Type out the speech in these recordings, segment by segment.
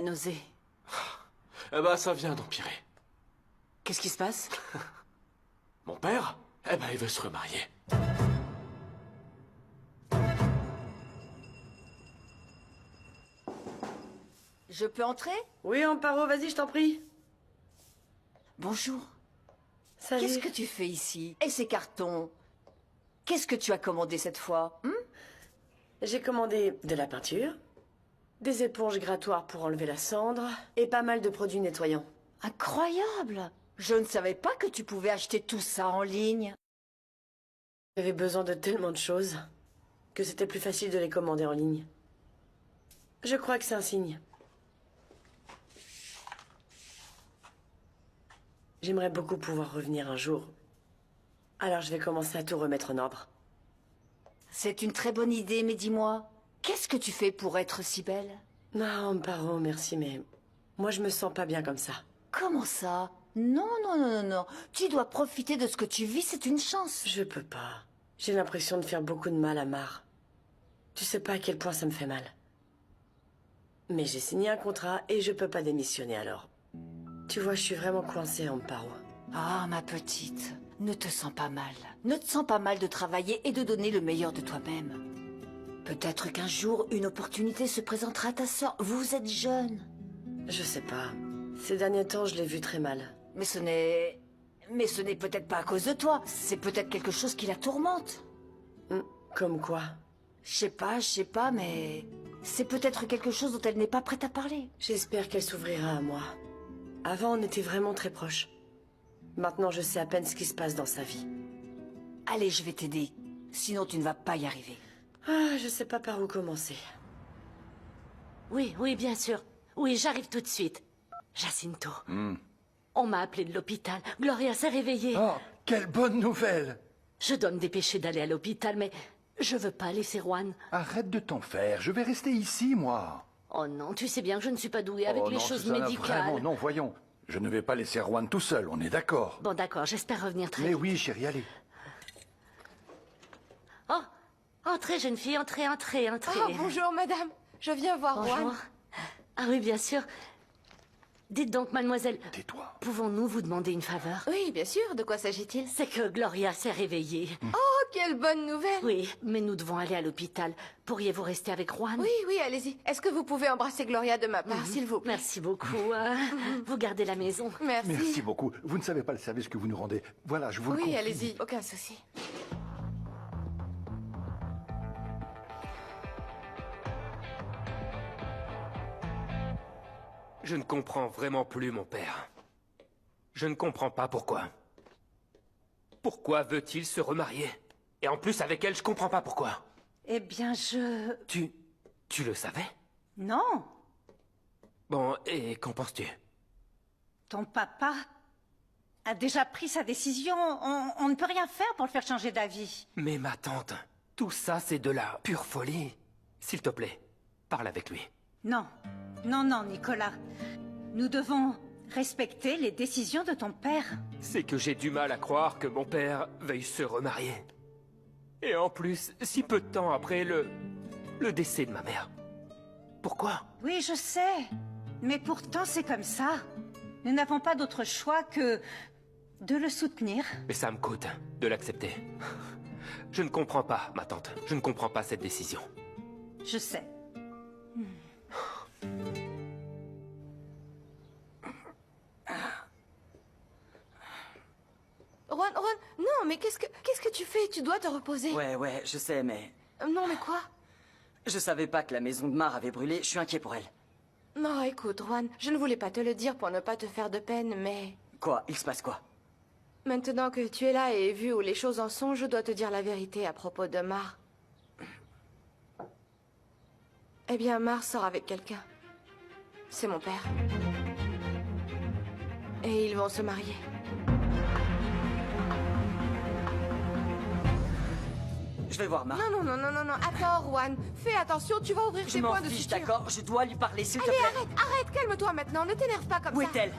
Nausée. Eh ben, ça vient d'empirer. Qu'est-ce qui se passe? Mon père, eh ben, il veut se remarier. Je peux entrer? Oui, Amparo, vas-y, je t'en prie. Bonjour. Salut. Qu'est-ce que tu fais ici? Et ces cartons? Qu'est-ce que tu as commandé cette fois? J'ai commandé de la peinture, des éponges grattoirs pour enlever la cendre et pas mal de produits nettoyants. Incroyable! Je ne savais pas que tu pouvais acheter tout ça en ligne. J'avais besoin de tellement de choses que c'était plus facile de les commander en ligne. Je crois que c'est un signe. J'aimerais beaucoup pouvoir revenir un jour. Alors je vais commencer à tout remettre en ordre. C'est une très bonne idée, mais dis-moi, qu'est-ce que tu fais pour être si belle? Non, Amparo, merci, mais moi je me sens pas bien comme ça. Comment ça? Non, non, non, non, non. Tu dois profiter de ce que tu vis, c'est une chance. Je peux pas. J'ai l'impression de faire beaucoup de mal à Mar. Tu sais pas à quel point ça me fait mal. Mais j'ai signé un contrat et je peux pas démissionner alors. Tu vois, je suis vraiment coincée, Amparo. Ah, ma petite, ne te sens pas mal. Ne te sens pas mal de travailler et de donner le meilleur de toi-même. Peut-être qu'un jour, une opportunité se présentera à ta sœur. Vous êtes jeune. Je sais pas. Ces derniers temps, je l'ai vu très mal. Mais ce n'est peut-être pas à cause de toi. C'est peut-être quelque chose qui la tourmente. Comme quoi? Je sais pas, mais c'est peut-être quelque chose dont elle n'est pas prête à parler. J'espère qu'elle s'ouvrira à moi. Avant, on était vraiment très proches. Maintenant, je sais à peine ce qui se passe dans sa vie. Allez, je vais t'aider. Sinon, tu ne vas pas y arriver. Ah, je sais pas par où commencer. Oui, oui, bien sûr. Oui, j'arrive tout de suite. Jacinto. On m'a appelé de l'hôpital. Gloria s'est réveillée. Oh, quelle bonne nouvelle! Je dois me dépêcher d'aller à l'hôpital, mais je veux pas laisser Juan. Arrête de t'en faire, je vais rester ici, moi. Oh non, tu sais bien que je ne suis pas douée avec Oh les non, choses Susanna, médicales. Vraiment, non, voyons. Je ne vais pas laisser Juan tout seul, on est d'accord. Bon, d'accord, j'espère revenir très Mais vite. oui, chérie, allez. Oh, entrez, jeune fille, entrez, entrez, entrez. Ah, bonjour, madame. Je viens voir Bonjour. Juan. Ah oui, bien sûr. Dites donc, mademoiselle, Tais-toi. pouvons-nous vous demander une faveur? Oui, bien sûr. De quoi s'agit-il? C'est que Gloria s'est réveillée. Oh, quelle bonne nouvelle. Oui, mais nous devons aller à l'hôpital. Pourriez-vous rester avec Juan? Oui, oui, allez-y. Est-ce que vous pouvez embrasser Gloria de ma part, s'il vous plaît? Merci beaucoup. Vous gardez la maison. Merci. Merci beaucoup. Vous ne savez pas le service que vous nous rendez. Voilà, je vous le Oui, confie. allez-y. Aucun souci. Je ne comprends vraiment plus mon père. Je ne comprends pas pourquoi. Pourquoi veut-il se remarier? Et en plus avec elle, je comprends pas pourquoi. Eh bien, Tu le savais? Non, Bon, et qu'en penses-tu? ton papa a déjà pris sa décision. On ne peut rien faire pour le faire changer d'avis. Mais ma tante, tout ça c'est de la pure folie. S'il te plaît, parle avec lui. Non, non, non, Nicolas. Nous devons respecter les décisions de ton père. C'est que j'ai du mal à croire que mon père veuille se remarier. Et en plus, si peu de temps après le décès de ma mère. Pourquoi? Oui, je sais. Mais pourtant, c'est comme ça. Nous n'avons pas d'autre choix que de le soutenir. Mais ça me coûte de l'accepter. Je ne comprends pas, ma tante. Je ne comprends pas cette décision. Je sais. Juan, non, mais qu'est-ce que tu fais? Tu dois te reposer. Ouais, je sais, mais Non, mais quoi? je savais pas que la maison de Mar avait brûlé. Je suis inquiet pour elle. Non, écoute, Juan, je ne voulais pas te le dire pour ne pas te faire de peine, mais... Quoi? Il se passe quoi? Maintenant que tu es là et vu où les choses en sont, je dois te dire la vérité à propos de Mar. Eh bien, Mar sort avec quelqu'un. C'est mon père. Et ils vont se marier. Je vais voir Mar. Non. Attends, Juan. Fais attention, tu vas ouvrir Je tes m'en points de fiche, suture. d'accord? Je dois lui parler, s'il te Allez, plaît. arrête, calme-toi maintenant. Ne t'énerve pas comme Où ça. est-elle?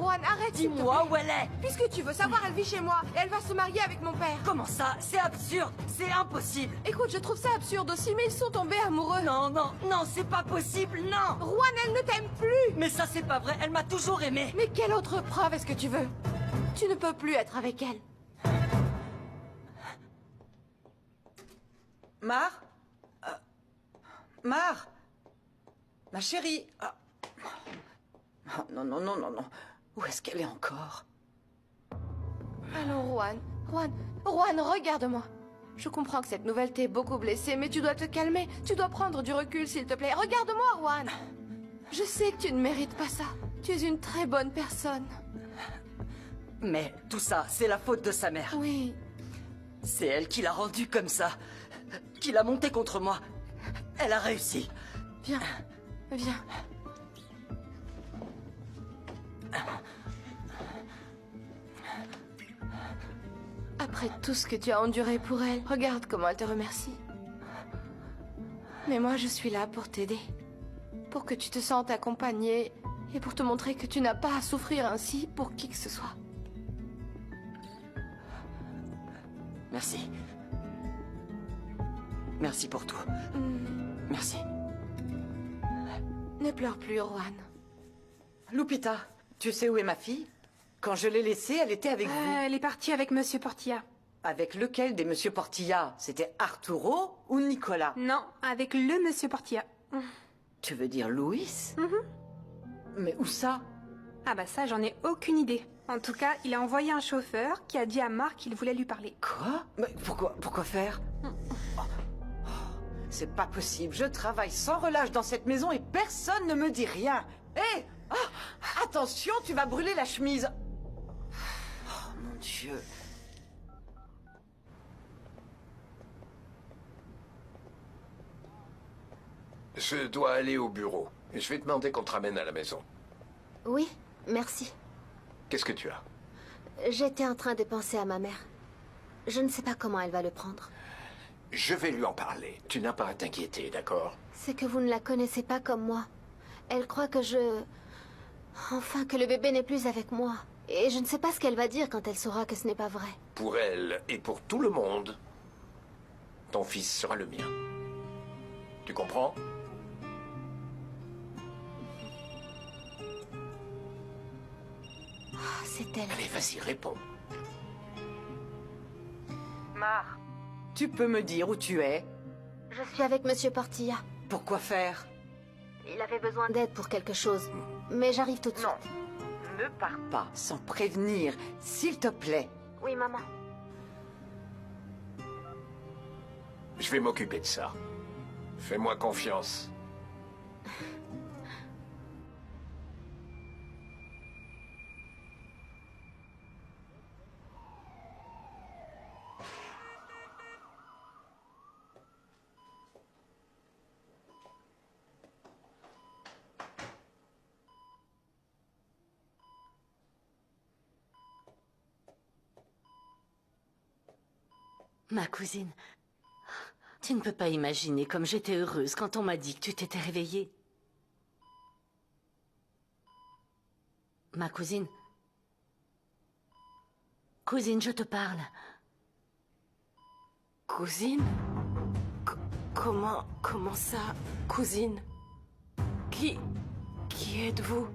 Rowan, arrête, s'il te plaît. Dis-moi où elle est. Puisque tu veux savoir, elle vit chez moi et elle va se marier avec mon père. Comment ça? C'est absurde. C'est impossible. Écoute, je trouve ça absurde aussi, mais ils sont tombés amoureux. Non, non, non, c'est pas possible, non. Rowan, elle ne t'aime plus. Mais ça, c'est pas vrai. Elle m'a toujours aimé. Mais quelle autre preuve est-ce que tu veux? Tu ne peux plus être avec elle. Mar Mar Ma chérie non, non, non, non, non. Où est-ce qu'elle est encore? Allons, Rowan. Rowan, regarde-moi. Je comprends que cette nouvelle t'ait beaucoup blessé, mais tu dois te calmer. Tu dois prendre du recul, s'il te plaît. Regarde-moi, Rowan. Je sais que tu ne mérites pas ça. Tu es une très bonne personne. Mais tout ça, c'est la faute de sa mère. Oui. C'est elle qui l'a rendu comme ça. Qui l'a monté contre moi. Elle a réussi. Viens. Viens. Après tout ce que tu as enduré pour elle, regarde comment elle te remercie. Mais moi, je suis là pour t'aider. Pour que tu te sentes accompagnée et pour te montrer que tu n'as pas à souffrir ainsi pour qui que ce soit. Merci. Merci pour tout. Merci. Ne pleure plus, Rowan. Lupita, tu sais où est ma fille? Quand je l'ai laissée, elle était avec vous. Elle est partie avec Monsieur Portilla. Avec lequel des Monsieur Portilla? C'était Arturo ou Nicolas? Non, avec le Monsieur Portilla. Tu veux dire Louis? Mais où ça? Ah bah ça, j'en ai aucune idée. En tout cas, il a envoyé un chauffeur qui a dit à Marc qu'il voulait lui parler. Quoi? Mais pourquoi faire? C'est pas possible. Je travaille sans relâche dans cette maison et personne ne me dit rien. Hé! Attention, tu vas brûler la chemise. Oh mon Dieu. Je dois aller au bureau. Je vais demander qu'on te ramène à la maison. Oui, merci. Qu'est-ce que tu as? J'étais en train de penser à ma mère. Je ne sais pas comment elle va le prendre. Je vais lui en parler. Tu n'as pas à t'inquiéter, d'accord? C'est que vous ne la connaissez pas comme moi. Elle croit que Enfin, que le bébé n'est plus avec moi. Et je ne sais pas ce qu'elle va dire quand elle saura que ce n'est pas vrai. Pour elle et pour tout le monde, ton fils sera le mien. Tu comprends? Ah, c'est elle. Allez, vas-y, réponds. Mar, tu peux me dire où tu es? Je suis avec Monsieur Portilla. Pourquoi faire? Il avait besoin d'aide pour quelque chose. Mais j'arrive tout de suite. Ne pars pas sans prévenir, s'il te plaît. Oui, maman. Je vais m'occuper de ça. Fais-moi confiance. Ma cousine, tu ne peux pas imaginer comme j'étais heureuse quand on m'a dit que tu t'étais réveillée. Ma cousine. Cousine, je te parle. Cousine? Comment ça, cousine? Qui êtes-vous?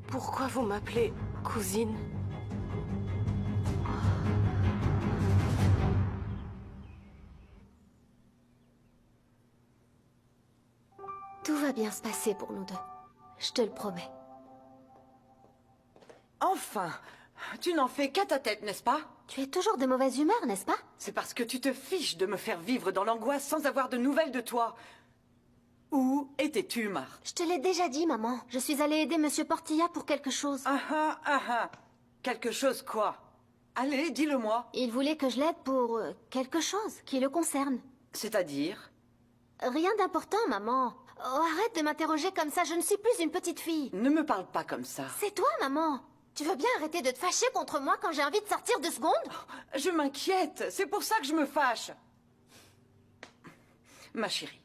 Pourquoi vous m'appelez cousine? Tout va bien se passer pour nous deux. Je te le promets. Enfin, tu n'en fais qu'à ta tête, n'est-ce pas? Tu es toujours de mauvaise humeur, n'est-ce pas? C'est parce que tu te fiches de me faire vivre dans l'angoisse sans avoir de nouvelles de toi. Où étais-tu, Mar? Je te l'ai déjà dit, maman. Je suis allée aider Monsieur Portilla pour quelque chose. Quelque chose quoi? Allez, dis-le-moi. Il voulait que je l'aide pour quelque chose qui le concerne. C'est-à-dire? Rien d'important, maman. Oh, arrête de m'interroger comme ça, je ne suis plus une petite fille. Ne me parle pas comme ça. C'est toi, maman. Tu veux bien arrêter de te fâcher contre moi quand j'ai envie de sortir 2 secondes? Je m'inquiète, c'est pour ça que je me fâche. Ma chérie,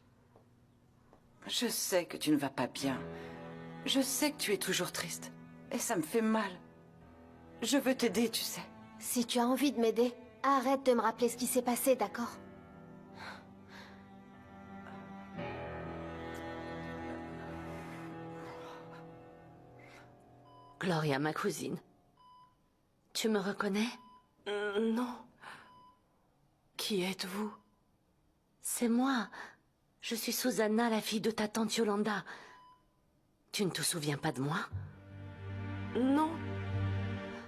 je sais que tu ne vas pas bien. Je sais que tu es toujours triste. Et ça me fait mal. Je veux t'aider, tu sais. Si tu as envie de m'aider, arrête de me rappeler ce qui s'est passé, d'accord? Gloria, ma cousine. Tu me reconnais? Non. Qui êtes-vous? C'est moi. Je suis Susanna, la fille de ta tante Yolanda. Tu ne te souviens pas de moi? Non.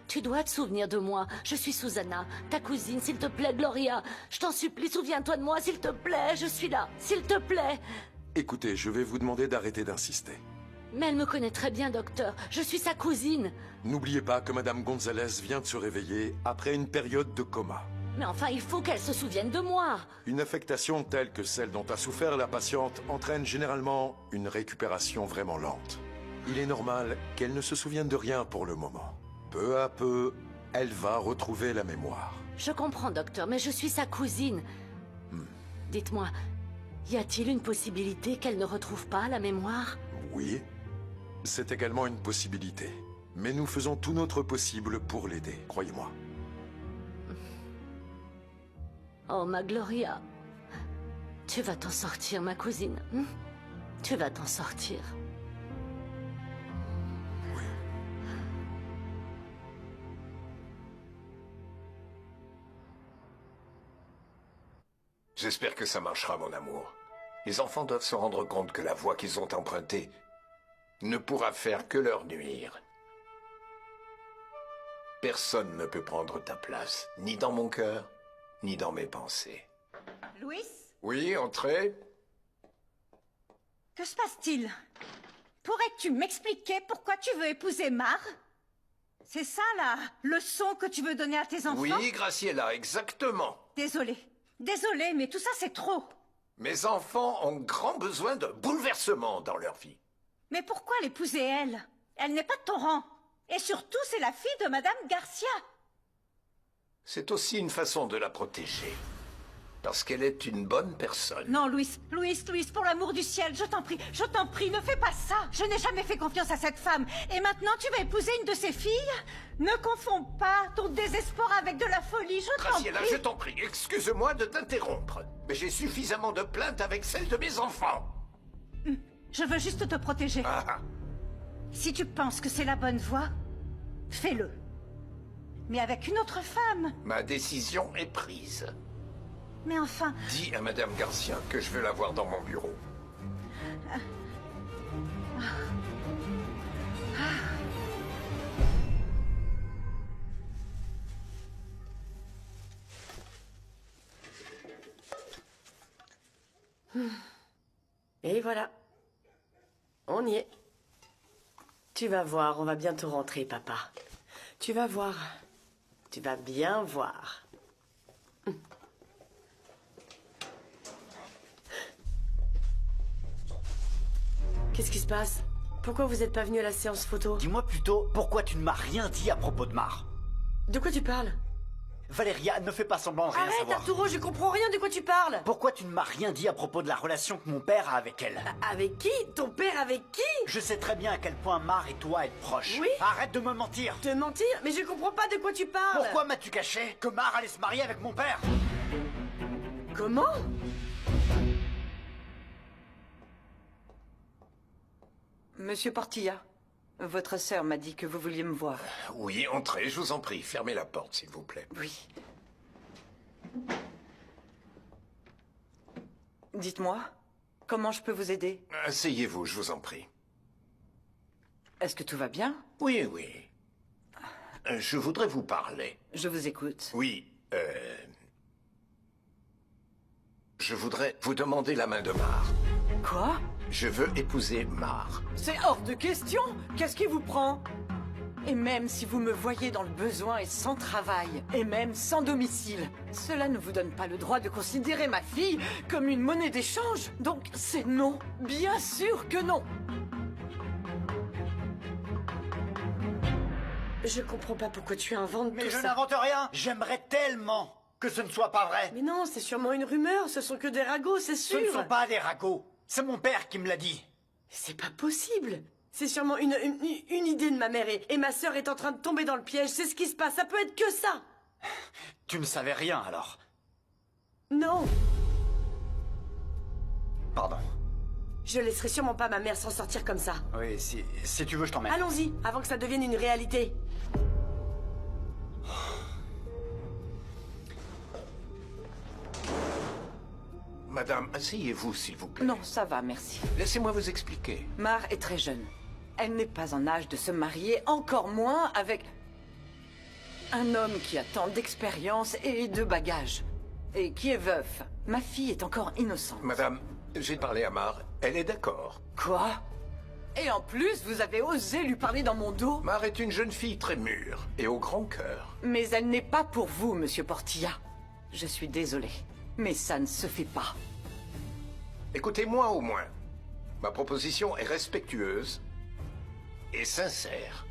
Tu dois te souvenir de moi. Je suis Susanna, ta cousine. S'il te plaît, Gloria. Je t'en supplie, souviens-toi de moi, s'il te plaît. Je suis là, s'il te plaît. Écoutez, je vais vous demander d'arrêter d'insister. Mais elle me connaît très bien, docteur. Je suis sa cousine. N'oubliez pas que Madame Gonzalez vient de se réveiller après une période de coma. Mais enfin, il faut qu'elle se souvienne de moi. Une affectation telle que celle dont a souffert la patiente entraîne généralement une récupération vraiment lente. Il est normal qu'elle ne se souvienne de rien pour le moment. Peu à peu, elle va retrouver la mémoire. Je comprends, docteur, mais je suis sa cousine. Dites-moi, y a-t-il une possibilité qu'elle ne retrouve pas la mémoire? Oui, c'est également une possibilité. Mais nous faisons tout notre possible pour l'aider, croyez-moi. Oh, ma Gloria. Tu vas t'en sortir, ma cousine. Tu vas t'en sortir. J'espère que ça marchera, mon amour. Les enfants doivent se rendre compte que la voie qu'ils ont empruntée ne pourra faire que leur nuire. Personne ne peut prendre ta place, ni dans mon cœur, ni dans mes pensées. Louis? Oui, entrez. Que se passe-t-il? Pourrais-tu m'expliquer pourquoi tu veux épouser Mar? C'est ça, la leçon que tu veux donner à tes enfants? Oui, Graciela, exactement. Désolée. Désolée, mais tout ça, c'est trop. Mes enfants ont grand besoin de bouleversement dans leur vie. Mais pourquoi l'épouser, elle? Elle n'est pas de ton rang. Et surtout, c'est la fille de Madame Garcia. C'est aussi une façon de la protéger. Parce qu'elle est une bonne personne. Non, Louis, pour l'amour du ciel, je t'en prie, ne fais pas ça. Je n'ai jamais fait confiance à cette femme. Et maintenant, tu vas épouser une de ses filles? Ne confonds pas ton désespoir avec de la folie, je t'en Graciela, prie. je t'en prie, excuse-moi de t'interrompre. Mais j'ai suffisamment de plaintes avec celles de mes enfants. Je veux juste te protéger. Ah. Si tu penses que c'est la bonne voie, fais-le. Mais avec une autre femme. Ma décision est prise. Mais enfin... Dis à Madame Garcia que je veux la voir dans mon bureau. Et voilà. On y est. Tu vas voir, on va bientôt rentrer, papa. Tu vas voir. Tu vas bien voir. Qu'est-ce qui se passe? Pourquoi vous n'êtes pas venu à la séance photo? Dis-moi plutôt, pourquoi tu ne m'as rien dit à propos de Mar? De quoi tu parles? Valéria, ne fais pas semblant de rien Arrête, savoir. Arturo, je comprends rien de quoi tu parles. Pourquoi tu ne m'as rien dit à propos de la relation que mon père a avec elle? Avec qui? Ton père avec qui? Je sais très bien à quel point Mar et toi êtes proches. Oui? Arrête de me mentir. Te mentir? Mais je comprends pas de quoi tu parles. Pourquoi m'as-tu caché que Mar allait se marier avec mon père? Comment? Monsieur Portilla, votre sœur m'a dit que vous vouliez me voir. Oui, entrez, je vous en prie. Fermez la porte, s'il vous plaît. Oui. Dites-moi, comment je peux vous aider? Asseyez-vous, je vous en prie. Est-ce que tout va bien? Oui, oui. Je voudrais vous parler. Je vous écoute. Oui, je voudrais vous demander la main de Mar. Quoi? Je veux épouser Mar. C'est hors de question! Qu'est-ce qui vous prend? Et même si vous me voyez dans le besoin et sans travail, et même sans domicile, cela ne vous donne pas le droit de considérer ma fille comme une monnaie d'échange. Donc c'est non. Bien sûr que non. Je comprends pas pourquoi tu inventes Mais tout je ça. n'invente rien. J'aimerais tellement que ce ne soit pas vrai. Mais non, c'est sûrement une rumeur, ce sont que des ragots, c'est sûr. Ce ne sont pas des ragots. C'est mon père qui me l'a dit. C'est pas possible. C'est sûrement une idée de ma mère et ma sœur est en train de tomber dans le piège. C'est ce qui se passe. Ça peut être que ça. Tu ne savais rien alors? Non. Pardon. Je laisserai sûrement pas ma mère s'en sortir comme ça. Oui, si tu veux, je t'emmène. Allons-y, avant que ça devienne une réalité. Madame, asseyez-vous, s'il vous plaît. Non, ça va, merci. Laissez-moi vous expliquer. Mar est très jeune. Elle n'est pas en âge de se marier, encore moins avec un homme qui a tant d'expérience et de bagages. Et qui est veuf. Ma fille est encore innocente. Madame, j'ai parlé à Mar. Elle est d'accord. Quoi? Et en plus, vous avez osé lui parler dans mon dos? Mar est une jeune fille très mûre et au grand cœur. Mais elle n'est pas pour vous, monsieur Portilla. Je suis désolé, mais ça ne se fait pas. Écoutez-moi au moins. Ma proposition est respectueuse et sincère.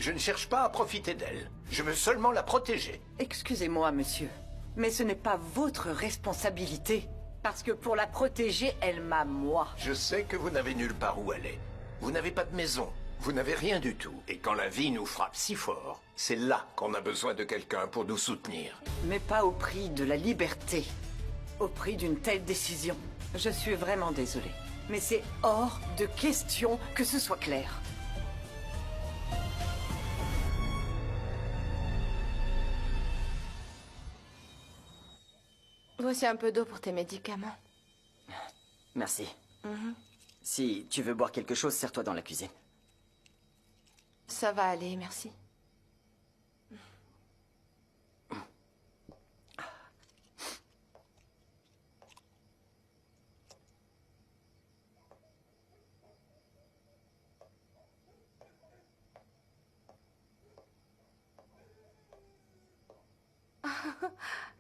Je ne cherche pas à profiter d'elle. Je veux seulement la protéger. Excusez-moi, monsieur, mais ce n'est pas votre responsabilité. Parce que pour la protéger, elle m'a moi. Je sais que vous n'avez nulle part où aller. Vous n'avez pas de maison. Vous n'avez rien du tout. Et quand la vie nous frappe si fort, c'est là qu'on a besoin de quelqu'un pour nous soutenir. Mais pas au prix de la liberté. Au prix d'une telle décision. Je suis vraiment désolée. Mais c'est hors de question que ce soit clair. Voici un peu d'eau pour tes médicaments. Merci. Si tu veux boire quelque chose, serre-toi dans la cuisine. Ça va aller, merci.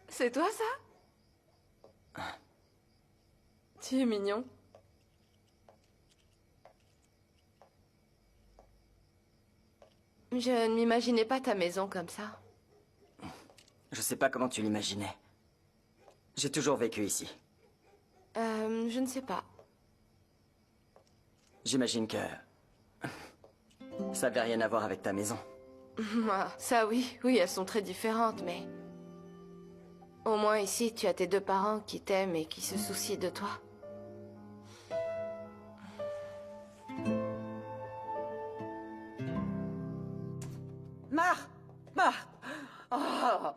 C'est toi, ça? Tu es mignon. Je ne m'imaginais pas ta maison comme ça. Je sais pas comment tu l'imaginais. J'ai toujours vécu ici. Je ne sais pas. J'imagine que... ça avait rien à voir avec ta maison. Ah, ça oui, elles sont très différentes, mais... Au moins ici, tu as tes deux parents qui t'aiment et qui se soucient de toi. Mar! Oh,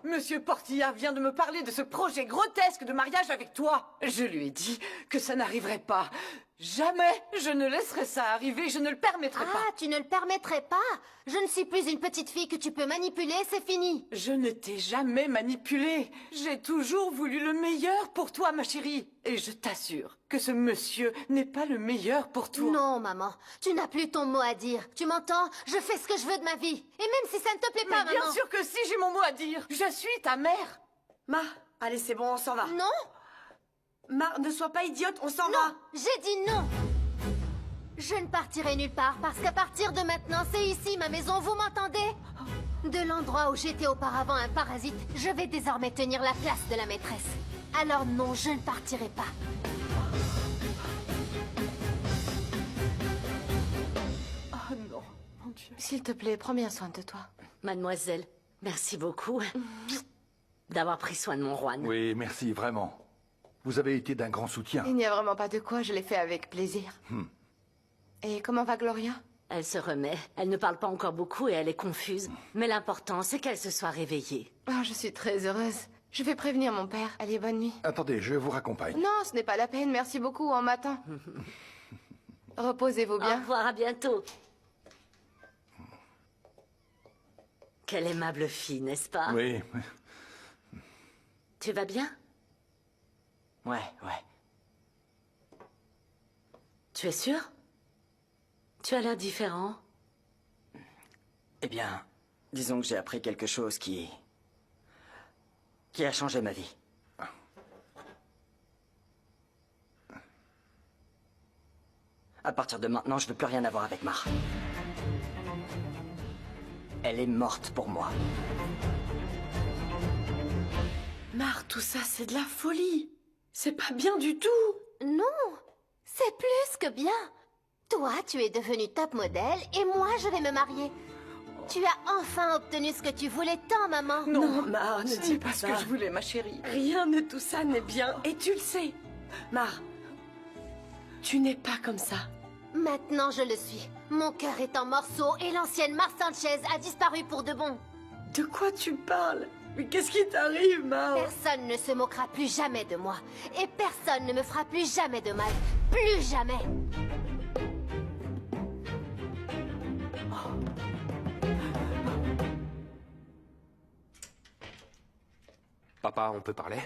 monsieur Portilla vient de me parler de ce projet grotesque de mariage avec toi. Je lui ai dit que ça n'arriverait pas. Jamais je ne laisserai ça arriver, je ne le permettrai pas. Ah, tu ne le permettrais pas? Je ne suis plus une petite fille que tu peux manipuler, c'est fini. Je ne t'ai jamais manipulée. J'ai toujours voulu le meilleur pour toi, ma chérie. Et je t'assure que ce monsieur n'est pas le meilleur pour toi. Non, maman, tu n'as plus ton mot à dire. Tu m'entends? Je fais ce que je veux de ma vie. Et même si ça ne te plaît pas, Mais bien maman. sûr que si, j'ai mon mot à dire. Je suis ta mère. Ma, allez, c'est bon, on s'en va. Non. Ma, ne sois pas idiote, on s'en va. Non, j'ai dit non. Je ne partirai nulle part parce qu'à partir de maintenant, c'est ici ma maison, vous m'entendez? De l'endroit où j'étais auparavant un parasite, je vais désormais tenir la place de la maîtresse. Alors non, je ne partirai pas. Oh non, mon Dieu. S'il te plaît, prends bien soin de toi. Mademoiselle, merci beaucoup d'avoir pris soin de mon Juan. Oui, merci, vraiment. Vous avez été d'un grand soutien. Il n'y a vraiment pas de quoi, je l'ai fait avec plaisir. Et comment va Gloria? Elle se remet. Elle ne parle pas encore beaucoup et elle est confuse. Mais l'important, c'est qu'elle se soit réveillée. Oh, je suis très heureuse. Je vais prévenir mon père. Allez, bonne nuit. Attendez, je vous raccompagne. Non, ce n'est pas la peine, merci beaucoup, on m'attend. Reposez-vous Au bien. revoir, à bientôt. Quelle aimable fille, n'est-ce pas? Oui. Tu vas bien? Ouais. Tu es sûr? Tu as l'air différent. Eh bien, disons que j'ai appris quelque chose qui a changé ma vie. À partir de maintenant, je veux plus rien avoir avec Mar. Elle est morte pour moi. Mar, tout ça, c'est de la folie. C'est pas bien du tout. Non, c'est plus que bien. Toi, tu es devenu top modèle et moi, je vais me marier. Tu as enfin obtenu ce que tu voulais tant, maman. Non, Mar, ne ce dis n'est pas pas ce ça. que je voulais, ma chérie. Rien de tout ça n'est bien, et tu le sais. Mar, tu n'es pas comme ça. Maintenant, je le suis. Mon cœur est en morceaux et l'ancienne Mar Sanchez a disparu pour de bon. De quoi tu parles? Mais qu'est-ce qui t'arrive, Mar? Personne ne se moquera plus jamais de moi. Et personne ne me fera plus jamais de mal. Plus jamais. Papa, on peut parler?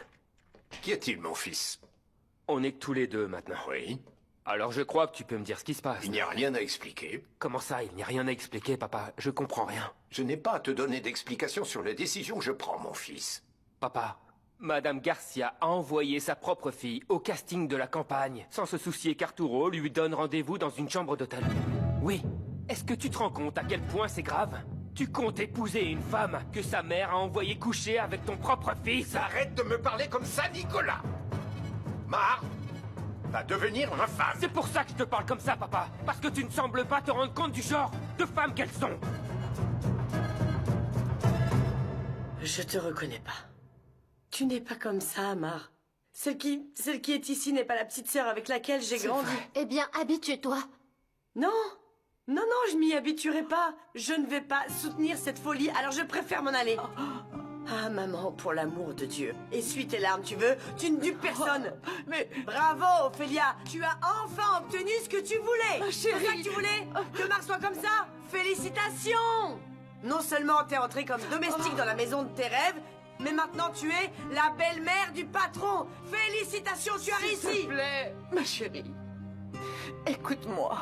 Qu'y a-t-il, mon fils? On est que tous les deux maintenant. Oui. Alors je crois que tu peux me dire ce qui se passe. Il n'y a rien à expliquer. Comment ça, il n'y a rien à expliquer, papa? Je comprends rien. Je n'ai pas à te donner d'explication sur les décisions que je prends, mon fils. Papa, Madame Garcia a envoyé sa propre fille au casting de la campagne, sans se soucier qu'Arturo lui donne rendez-vous dans une chambre d'hôtel. Oui. Est-ce que tu te rends compte à quel point c'est grave? Tu comptes épouser une femme que sa mère a envoyée coucher avec ton propre fils? Arrête de me parler comme ça, Nicolas! Mar va devenir ma femme! C'est pour ça que je te parle comme ça, papa. Parce que tu ne sembles pas te rendre compte du genre de femme qu'elles sont. Je te reconnais pas. Tu n'es pas comme ça, Mar. Celle qui est ici n'est pas la petite sœur avec laquelle j'ai grandi. Eh bien, habitue-toi. Non, non, non, je m'y habituerai pas. Je ne vais pas soutenir cette folie, alors je préfère m'en aller. Ah, maman, pour l'amour de Dieu. Essuie tes larmes, tu veux? Tu ne dupes personne. Mais... Bravo, Ophélia. Tu as enfin obtenu ce que tu voulais. Ma C'est chérie. ça que tu voulais? Que Marc soit comme ça? Félicitations! Non seulement t'es entrée comme domestique dans la maison de tes rêves, mais maintenant tu es la belle-mère du patron. Félicitations, tu as réussi. S'il te plaît, ma chérie. Écoute-moi.